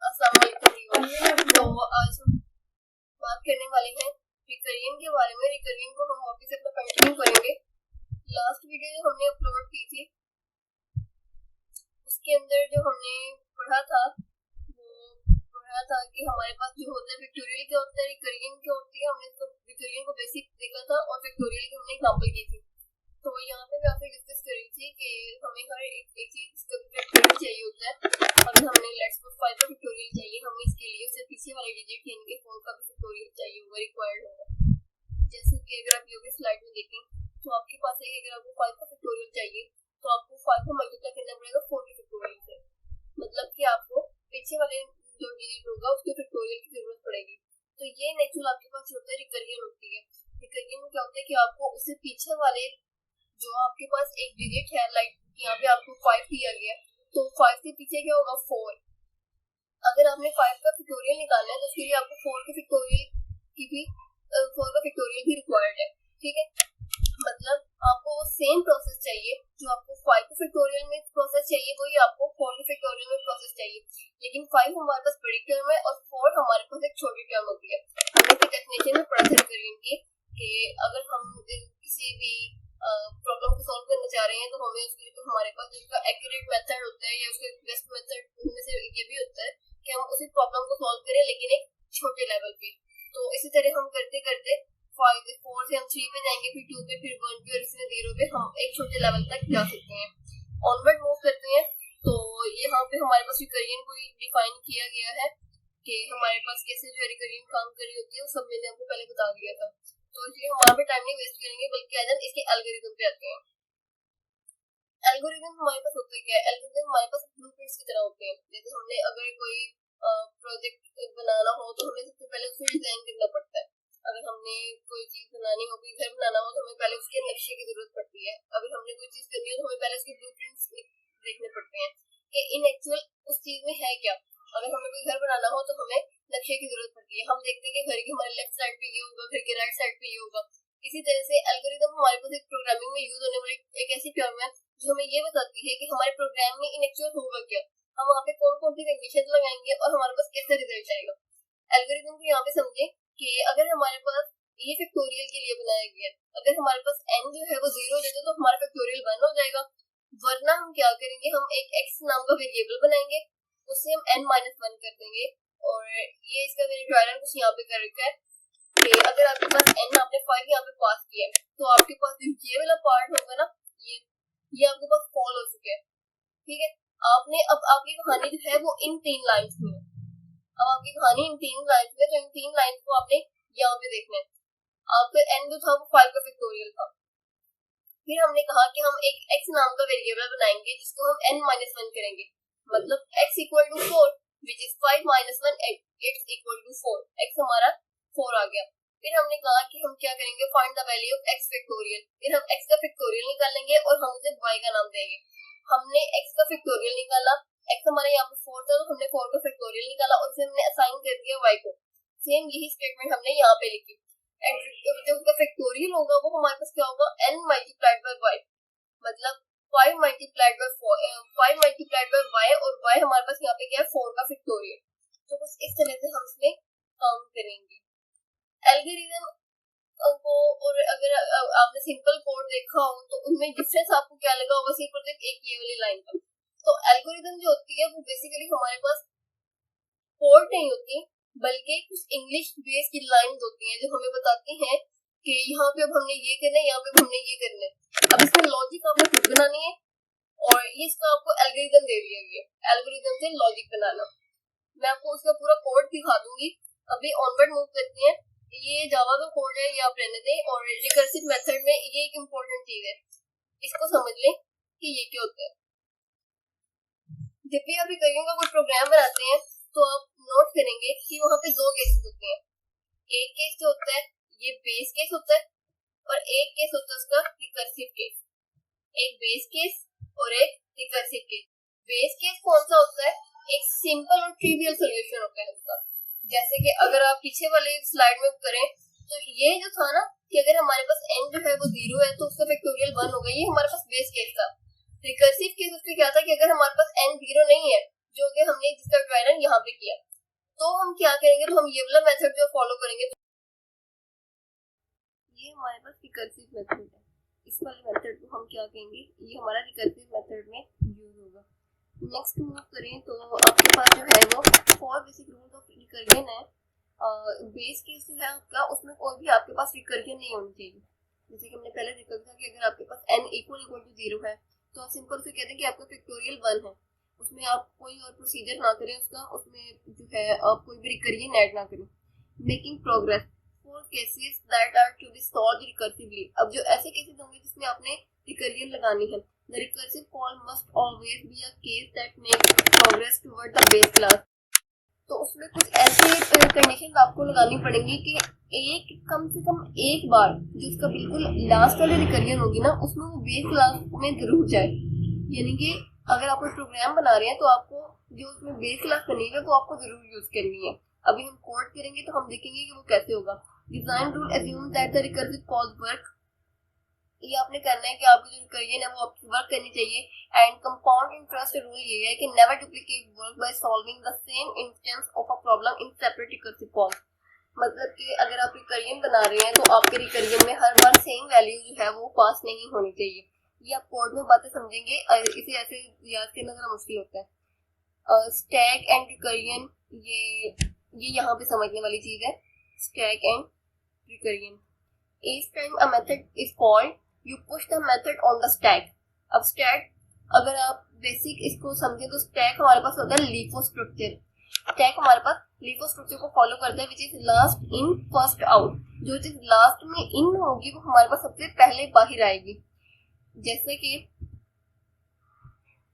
अस्सलाम वालेकुम। तो आज हम बात करने वाले हैं रिकरियन के बारे में। रिकरियन को हम वापस अपना कंटिन्यू करेंगे। लास्ट वीडियो जो हमने अपलोड की थी उसके अंदर जो हमने पढ़ा था कि हमारे पास जो होता है फैक्टोरियल क्या होता है, रिकरियन क्या होती है। हमने तो रिकरियन को बेसिक देखा था और फैक्टोरियल की हमने एग्जांपल की थी। तो यहाँ पे मैं आपसे डिस्कस कर रही थी कि हमें हर एक चीज का फैक्टोरियल चाहिए होता है। अगर हमने लेट्स सपोज 5 का फैक्टोरियल चाहिए, हमें इसके लिए उससे पीछे वाले डिजिट यानी कि 4 का भी फैक्टोरियल चाहिए होगा, रिक्वायर्ड होगा। जैसे कि अगर आप योगी स्लाइड में देखें तो आपके पास है कि अगर आपको 5 का फैक्टोरियल चाहिए तो आपको 5 को मल्टीप्लाई करना पड़ेगा 4 के फैक्टोरियल से। मतलब कि आपको पीछे वाले जो डिजिट होगा उसके फैक्टोरियल की जरूरत पड़ेगी। तो ये नेचुरल आपके पास होता है रिकरियन होती है। रिकरियन में क्या होता है कि आपको उससे पीछे वाले जो आपके पास एक डिजिट है, लाइक यहाँ पे आपको 5 दिया गया तो 5 के पीछे क्या होगा 4। अगर आपने 5 का फैक्टोरियल निकालना है तो उसके लिए आपको 4 के फैक्टोरियल की भी 4 का फैक्टोरियल भी रिक्वायर्ड है। ठीक है, मतलब आपको सेम प्रोसेस चाहिए जो आपको 5 के फैक्टोरियल में प्रोसेस चाहिए वही आपको 4 के फैक्टोरियल में प्रोसेस चाहिए। लेकिन 5 हमारे पास बड़ी टर्म है और 4 हमारे पास एक छोटी टर्म होती है। हमने इसकी डेफिनेशन में पढ़ा था रिकरियन कि अगर हम किसी भी प्रॉब्लम को सॉल्व करना चाह रहे हैं तो हमें उसके लिए तो हमारे पास जिसका एक्यूरेट मेथड होता है या उसका बेस्ट मेथड उनमें से ये भी होता है कि हम उसी प्रॉब्लम को सॉल्व करें लेकिन एक छोटे लेवल पे। तो इसी तरह हम करते करते 4 से हम 3 पे जाएंगे, फिर 2 पे, फिर 1 पे और इसमें 0 पे हम एक छोटे लेवल तक जा सकते हैं। ऑनवर्ड मूव करते हैं तो यहाँ पे हमारे पास रिकरियन को डिफाइन किया गया है कि हमारे पास कैसे जो रिकरियन काम कर रही होती है, वो सब मैंने आपको पहले बता दिया था। तो इसलिए हम वहां पे टाइम नहीं वेस्ट करेंगे बल्कि आज हम इसके एल्गोरिथम पे आते हैं। एल्गोरिथम हमारे पास होते क्या है, एल्गोरिथम हमारे पास ब्लूप्रिंट्स की तरह होते हैं। जैसे हमने अगर कोई प्रोजेक्ट बनाना हो तो हमें सबसे पहले उसे डिजाइन करना पड़ता है। अगर हमने कोई चीज बनानी हो, कोई घर बनाना हो तो हमें पहले उसके नक्शे की जरूरत पड़ती है। अगर हमने कोई चीज करनी हो तो हमें पहले उसके ब्लूप्रिंट्स देखने पड़ते हैं कि इन एक्चुअल उस चीज में है क्या। अगर हमें कोई घर बनाना हो तो हमें नक्शे की जरूरत पड़ती है। हम देखते हैं कि घर की हमारे लेफ्ट साइड पे ये होगा, घर के राइट साइड पे ये होगा। इसी तरह से एल्गोरिथम हमारे पास एक प्रोग्रामिंग में यूज होने वाली एक ऐसी टर्म है जो हमें ये बताती है कि हमारे प्रोग्राम में इन एक्चुअल होगा क्या, हम वहाँ पे कौन कौन सी कंडीशन लगाएंगे और हमारे पास कैसा रिजल्ट आएगा। एल्गोरिथम को यहाँ पे समझे कि अगर हमारे पास ये फैक्टोरियल के लिए बनाया गया है, अगर हमारे पास n जो है वो 0 दे दो तो हमारा फैक्टोरियल 1 हो जाएगा। वरना हम क्या करेंगे, हम एक x नाम का वेरिएबल बनाएंगे, उससे हम n-1 कर देंगे। और ये इसका मैंने ट्रायल कुछ यहाँ पे कर रखा है कि अगर आपके पास n आपने 5 यहाँ पे पास किया है तो आपके पास ये वाला पार्ट होगा ना, ये आपके पास फॉल हो चुका है। ठीक है, आपने अब आपकी कहानी जो है वो इन 3 लाइंस में है। अब आपकी कहानी इन 3 लाइंस में, तो इन 3 लाइंस को आपने यहाँ पे देखना है। आपका n जो था वो 5 का फैक्टोरियल था। फिर हमने कहा कि हम एक x नाम का वेरिएबल बनाएंगे जिसको हम n-1 करेंगे, मतलब x equal to 4 which is 5 minus 1 x equal to 4। x हमारा 4 आ गया। फिर हमने कहा कि हम क्या करेंगे, find the value of x factorial. फिर हम x का फैक्टोरियल निकालेंगे और हम उसे y का नाम देंगे। हमने x का फैक्टोरियल निकाला, x हमारे यहाँ पे 4 था तो हमने 4 का फैक्टोरियल निकाला और फिर हमने असाइन कर दिया y को। सेम यही स्टेटमेंट हमने यहाँ पे लिखी। जो उसका फैक्टोरियल होगा वो हमारे पास क्या होगा, n मल्टीप्लाइड बाय y, मतलब 5 मल्टीप्लाइड बाय y और y हमारे पास यहाँ पे क्या है 4 का फैक्टोरियल। तो कुछ इस तरह से हम इसमें काम करेंगे एल्गोरिथम को। और अगर आपने सिंपल कोड देखा हो तो उनमें डिफरेंस आपको क्या लगा होगा, सिर्फ एक ये वाली लाइन का। तो एल्गोरिथम जो होती है वो बेसिकली हमारे पास कोड नहीं होती बल्कि कुछ इंग्लिश बेस की लाइंस होती हैं जो हमें बताती हैं कि यहाँ पे अब हमने ये करना है, यहाँ पे हमने ये करना है। अब इसमें लॉजिक आपने खुद बनानी है और ये इसका आपको एल्गोरिथम दे दिया गया, एल्गोरिथम से लॉजिक बनाना। मैं आपको उसका पूरा कोड दिखा दूंगी। अभी ऑनवर्ड मूव करते हैं। ये जावा का कोड है, ये आप रहने दें। और रिकर्सिव मेथड में ये एक इम्पोर्टेंट चीज है, इसको समझ लें कि ये क्या होता है। जब भी आप रिकरिंग का कोई प्रोग्राम बनाते हैं तो आप नोट करेंगे कि वहाँ पे 2 केसेस होते हैं। एक केस जो होता है ये बेस केस होता है और एक केस होता है उसका रिकर्सिव केस। एक बेस केस और एक रिकर्सिव केस। बेस केस कौन सा होता है, एक सिंपल और ट्रिवियल सॉल्यूशन होता है उसका। जैसे कि अगर आप पीछे वाले स्लाइड में करें तो ये जो था ना कि अगर हमारे पास n जो है वो 0 है तो उसका फैक्टोरियल 1 होगा, ये हमारे पास बेस केस था। रिकर्सिव केस उसका क्या था कि अगर हमारे पास n 0 नहीं है जो कि हमने जिसका ड्राई रन यहाँ पे किया। तो हम क्या करेंगे, तो हम ये वाला मेथड जो फॉलो करेंगे। ये हमारे पास रिकर्सिव मेथड है, इस वाले मेथड को हम क्या कहेंगे, ये हमारा रिकर्सिव मेथड में यूज होगा। नेक्स्ट मूव करें तो आपके पास जो है वो 4 बेसिक रूल्स ऑफ रिकर्जन है। बेस केस जो है आपका, उसमें कोई भी आपके पास रिकर्जन नहीं होनी चाहिए। जैसे कि हमने पहले देखा था कि अगर आपके पास n इक्वल टू 0 है तो आप सिंपल से कहते हैं कि आपका फैक्टोरियल 1 है, उसमें आप कोई और प्रोसीजर ना करें उसका, उसमें जो है आप कोई भी रिकर्जन ऐड ना करें। Making progress for cases that are to be solved recursively. अब जो ऐसे केसेस होंगे जिसमें आपने रिकर्जन लगानी है, the recursive call must always be a case that makes progress toward the base class। तो उसमें कुछ ऐसे कंडीशन आपको लगानी पड़ेंगी कि एक कम से कम एक बार जो उसका बिल्कुल लास्ट वाली रिकर्जन होगी ना, उसमें वो बेस क्लास में जरूर जाए। यानी कि अगर आप कोई प्रोग्राम बना रहे हैं तो आपको जो उसमें बेस क्लास बनी है वो आपको जरूर यूज करनी है। अभी हम कोड करेंगे तो हम देखेंगे कि वो कैसे होगा। Design rule assume that the recursive call work, ये आपने करना है कि आपकी जो रिकर्जन है वो आपकी वर्क करनी चाहिए। एंड कंपाउंड इंटरेस्ट रूल ये है कि never duplicate work by solving the same instance of a problem in separate recursive call. मतलब कि अगर आप रिकर्जन बना रहे हैं तो आपके रिकर्जन में हर बार सेम वैल्यू जो है वो पास नहीं होनी चाहिए। ये आप कोड में बातें समझेंगे, इसे ऐसे याद करना जरा मुश्किल होता है। स्टैक एंड रिकर्जन, ये यहाँ पे समझने वाली चीज है। Stack and recursion, each time a method is called you push the method on the stack। अब स्टैक अगर आप बेसिक इसको समझे तो स्टैक हमारे पास होता है लीफो स्ट्रक्चर। स्टैक हमारे पास लीफो स्ट्रक्चर को फॉलो करता है which is last in first out. जो चीज लास्ट में इन होगी वो हमारे पास सबसे पहले बाहर आएगी। जैसे कि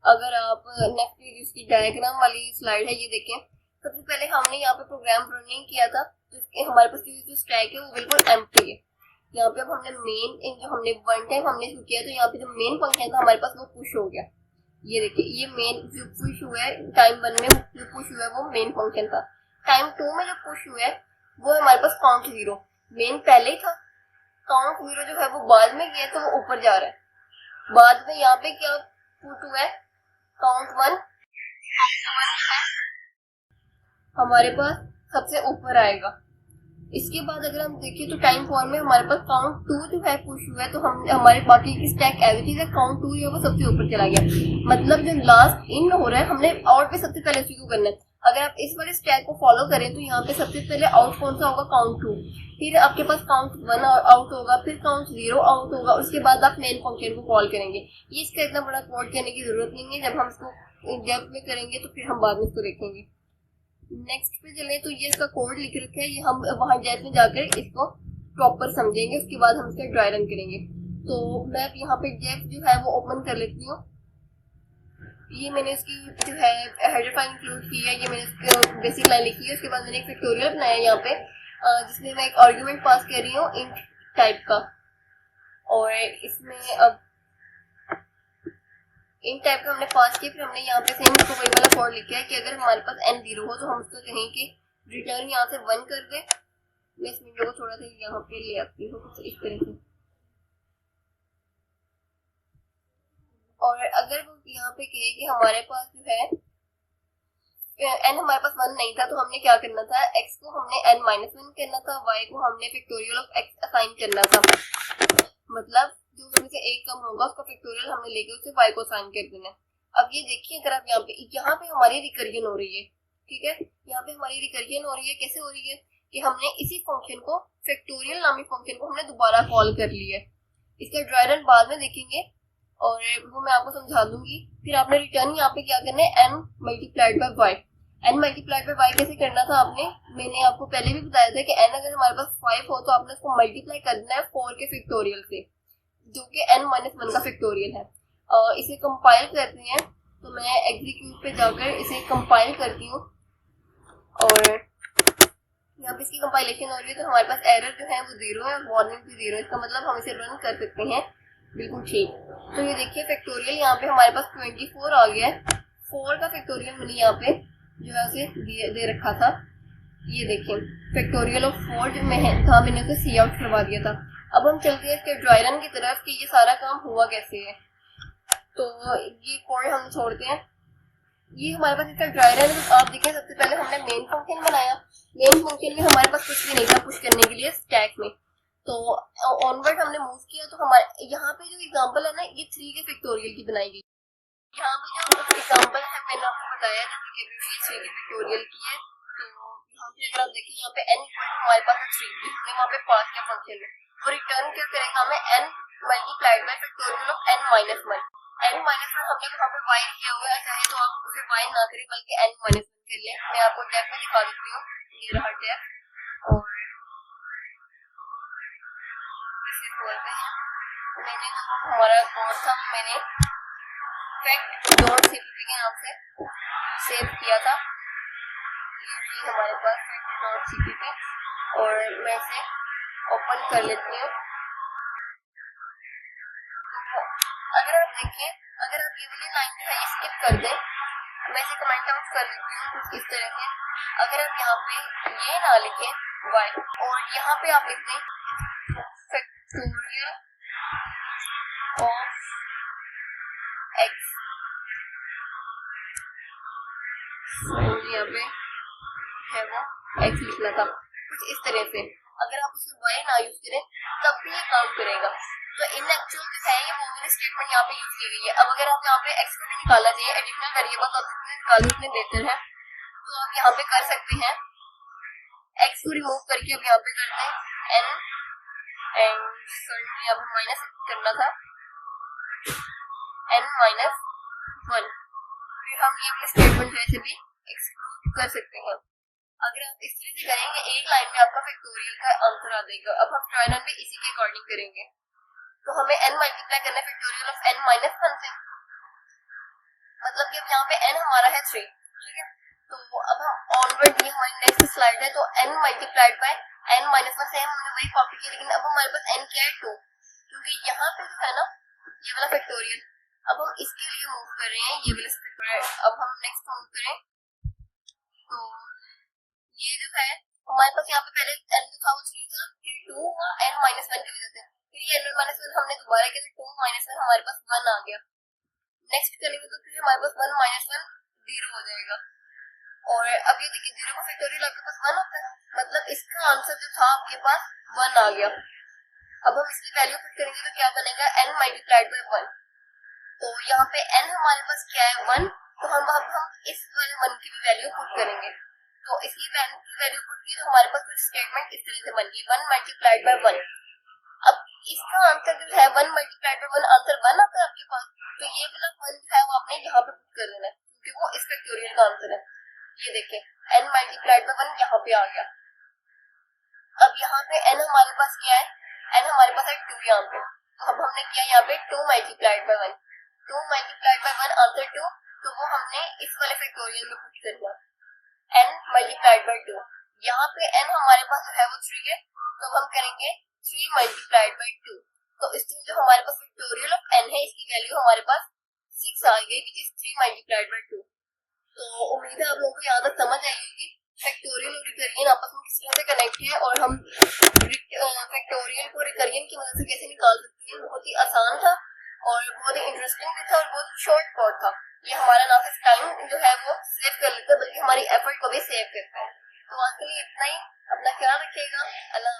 अगर आप नेक्स्ट इसकी डायग्राम वाली स्लाइड है ये देखें, सबसे पहले हमने यहाँ पे प्रोग्राम रनिंग किया था तो हमारे पास जो स्टैक है वो बिल्कुल एम्प्टी है। यहाँ पे अब हमने मेन जो हमने वन टाइम हमने शुरू किया तो यहाँ पे जो मेन फंक्शन था हमारे पास वो पुश हो गया। ये देखिए ये मेन जो पुश हुआ है टाइम 1 में जो पुश हुआ है वो मेन फंक्शन था। टाइम 2 में जो पुश हुआ है वो हमारे पास काउंट 0, मेन पहले ही था, काउंट 0 जो है वो बाद में गया तो वो ऊपर जा रहा है। बाद में यहाँ पे क्या पुट हुआ है, काउंट 1 हमारे पास सबसे ऊपर आएगा। इसके बाद अगर हम देखें तो टाइम 4 में हमारे पास काउंट 2 जो है पुश हुआ है तो हम हमारे बाकी की स्टैक एज इट इज है, काउंट 2 जो है वो सबसे ऊपर चला गया। मतलब जो लास्ट इन हो रहा है हमने आउट पे सबसे पहले उसी को करना है। अगर आप इस वाले स्टैक को फॉलो करें तो यहाँ पे सबसे पहले आउट कौन सा होगा, काउंट 2, फिर आपके पास काउंट 1 आउट होगा, फिर काउंट 0 आउट होगा, उसके बाद आप मेन फंक्शन को कॉल करेंगे। ये इसका इतना बड़ा कोड करने की जरूरत नहीं है, जब हम इसको डेप्थ में करेंगे तो फिर हम बाद में इसको देखेंगे। नेक्स्ट पे चले तो ये इसका कोड लिख रखा है, ये हम वहां जैप में जाकर इसको प्रॉपर समझेंगे, उसके बाद हम इसका ड्राई रन करेंगे। तो मैं यहाँ पे जैप जो है वो ओपन कर लेती हूँ। ये मैंने इसकी जो है हेडर फाइल इंक्लूड की है, ये मैंने इसकी बेसिक लाइन लिखी है। उसके बाद मैंने एक फैक्टोरियल बनाया यहाँ पे जिसमें मैं एक आर्गुमेंट पास कर रही हूँ इंट टाइप का, और इसमें अब इन टाइप का हमने पास किया। फिर हमने यहाँ पे सेम इसको वही वाला कोड लिखा है कि अगर हमारे पास n 0 हो तो हम उसको कहें कि रिटर्न यहाँ से 1 कर दे। मैं इस विंडो को थोड़ा सा यहाँ पे ले आती हूँ कुछ इस तरह से, और अगर वो यहाँ पे कहे कि हमारे पास जो है n हमारे पास 1 नहीं था तो हमने क्या करना था, x को हमने n-1 करना था, y को हमने फैक्टोरियल ऑफ x असाइन करना था। मतलब जो उसमें से एक कम होगा उसका फैक्टोरियल हमने लेके उसे y को असाइन कर देना है। अब ये देखिए अगर आप यहाँ पे हमारी रिकर्जन हो रही है, ठीक है, यहाँ पे हमारी रिकर्जन हो रही है। कैसे हो रही है कि हमने इसी फंक्शन को फैक्टोरियल नामी फंक्शन को हमने दोबारा कॉल कर लिया है। इसका ड्राई रन बाद में देखेंगे और वो मैं आपको समझा दूंगी। फिर आपने रिटर्न यहाँ पे क्या करना है, n multiplied by y. n multiplied by y कैसे करना था आपने, मैंने आपको पहले भी बताया था कि n अगर हमारे पास 5 हो तो आपने उसको मल्टीप्लाई करना है 4 के फैक्टोरियल से, जो कि n-1 का फैक्टोरियल है। इसे कंपाइल करते हैं तो मैं एग्जीक्यूट पे जाकर इसे कंपाइल करती हूँ और यहाँ पे इसकी कंपाइलेशन हो रही है तो हमारे पास एरर जो है वो 0 है और वार्निंग भी 0 है। इसका मतलब हम इसे रन कर सकते हैं बिल्कुल ठीक। तो ये देखिए फैक्टोरियल यहाँ पे हमारे पास 24 आ गया है। 4 का फैक्टोरियल मैंने यहाँ पे जो है उसे दे रखा था। ये देखिए फैक्टोरियल ऑफ 4 जो में था मैंने उसे सी आउट करवा दिया था। अब हम चलते हैं इसके ड्राई रन की तरफ कि ये सारा काम हुआ कैसे है। तो ये कोड हम छोड़ते हैं, ये हमारे पास इसका ड्रायर है। तो आप देखें सबसे पहले हमने मेन फंक्शन बनाया। मेन फंक्शन में हमारे पास कुछ भी नहीं था पुश करने के लिए स्टैक में, तो ऑनवर्ड हमने मूव किया। तो हमारे यहाँ पे जो एग्जांपल है ना, ये 3 के फैक्टोरियल की बनाई गई। यहाँ पे जो एग्जांपल है मैंने आपको बताया जैसे कि अभी 3 के फैक्टोरियल की है। तो यहाँ पे अगर आप देखें यहाँ पे n हमारे पास है 3, हमने वहाँ पे पास किया फंक्शन में, वो रिटर्न क्या करेगा हमें n multiplied bye factorial of n minus 1। n minus 1 हमने वहाँ पे y किया हुआ है, चाहे तो आप उसे y ना करें बल्कि n माइनस 1 कर लें। मैं आपको डेफ में दिखा देती हूँ, ये रहा डेफ, और इसे खोलते हैं। मैंने जो हमारा कोड था मैंने fact.cpp के नाम से सेव किया था, ये हमारे पास fact.cpp, और मैं इसे ओपन कर लेती हूँ। तो अगर आप देखें, अगर आप ये वाली लाइन जो है ये स्किप कर दें, मैं इसे कमेंट आउट कर देती हूँ कुछ इस तरह से। अगर आप यहाँ पे ये ना लिखें y, और यहाँ पे आप लिख दें फैक्टोरियल ऑफ x, यहाँ पे है वो x लिखना था कुछ इस तरह से। अगर आप उसे y ना यूज करें तब भी ये काम करेगा। तो इन एक्चुअल जो है ये वो स्टेटमेंट यहाँ पे यूज की गई है। अब अगर आप यहाँ पे x को भी निकालना चाहिए एडिशनल वेरिएबल तो निकालने इतने बेहतर है, तो आप यहाँ पे कर सकते हैं। x को रिमूव करके अब यहाँ पे कर दें n एंड सॉरी यहाँ पे माइनस करना था n माइनस 1, फिर हम ये अपने स्टेटमेंट वैसे भी एक्सक्लूड कर सकते हैं। अगर आप इस तरह से करेंगे एक लाइन में आपका फैक्टोरियल का आंसर आ जाएगा। अब हम ट्रायनल में इसी के अकॉर्डिंग करेंगे। तो हमें n मल्टीप्लाई करना है फैक्टोरियल ऑफ n माइनस 1 से, मतलब कि अब यहाँ पे n हमारा है 3, ठीक है। तो अब हम ऑनवर्ड, ये हमारी नेक्स्ट स्लाइड है, तो n multiplied bye n minus 1 से हमने वही कॉपी किया, लेकिन अब हमारे पास n क्या है 2, क्योंकि यहाँ पे जो है ना ये वाला फैक्टोरियल, अब हम इसके लिए मूव कर रहे हैं, ये वाला फैक्टोरियल। अब हम नेक्स्ट मूव करें तो ये जो है हमारे पास यहाँ पे पहले n था वो 3 था, फिर 2 हुआ n माइनस 1 की वजह से, फिर ये n माइनस 1 हमने दोबारा किया तो 2 माइनस 1 हमारे पास 1 आ गया। नेक्स्ट करेंगे तो फिर हमारे पास 1 माइनस 1 0 हो जाएगा। और अब ये देखिए 0 का फैक्टोरियल आपके पास 1 होता है, मतलब इसका आंसर जो था आपके पास 1 आ गया। अब हम इसकी वैल्यू पुट करेंगे तो क्या बनेगा n मल्टीप्लाइड बाय 1। तो यहाँ पे n हमारे पास क्या है 1, तो हम इस वाले 1 की भी वैल्यू पुट करेंगे। तो इसकी वैल्यू पुट की तो हमारे पास कुछ स्टेटमेंट इस तरह से बन गई 1 मल्टीप्लाइड बाय 1। अब इसका आंसर जो है 1 मल्टीप्लाइड बाय 1 आंसर 1 आता है आपके पास, तो ये वाला 1 जो है वो आपने यहाँ पे पुट कर देना है क्योंकि वो इस फैक्टोरियल का आंसर है। ये देखें n मल्टीप्लाइड बाय 1 यहाँ पे आ गया। अब यहाँ पे n हमारे पास क्या है, n हमारे पास है 2 यहाँ पे, तो अब हमने किया यहाँ पे 2 multiplied by 1, 2 multiplied by 1 answer 2, तो वो हमने इस वाले फैक्टोरियल में पुट कर दिया n मल्टीप्लाइड बाय 2। यहाँ पे n हमारे पास जो है वो 3 है, तो हम करेंगे 3 मल्टीप्लाइड बाय 2। तो इसमें जो हमारे पास फैक्टोरियल ऑफ n है इसकी वैल्यू हमारे पास 6 आ गई, विच इज 3 मल्टीप्लाइड बाय 2। तो उम्मीद है आप लोगों को यहाँ तक समझ आई होगी फैक्टोरियल और रिकरियन आपस में किस तरह से कनेक्ट है और हम फैक्टोरियल को रिकरियन की मदद से कैसे निकाल सकते हैं। बहुत ही आसान था और बहुत ही इंटरेस्टिंग भी था और बहुत शॉर्ट कोड था। ये हमारा ना सिर्फ टाइम जो है वो सेव कर लेता है बल्कि हमारी एफर्ट को भी सेव करता है। तो आज के लिए इतना ही, अपना ख्याल रखिएगा। अल्लाह।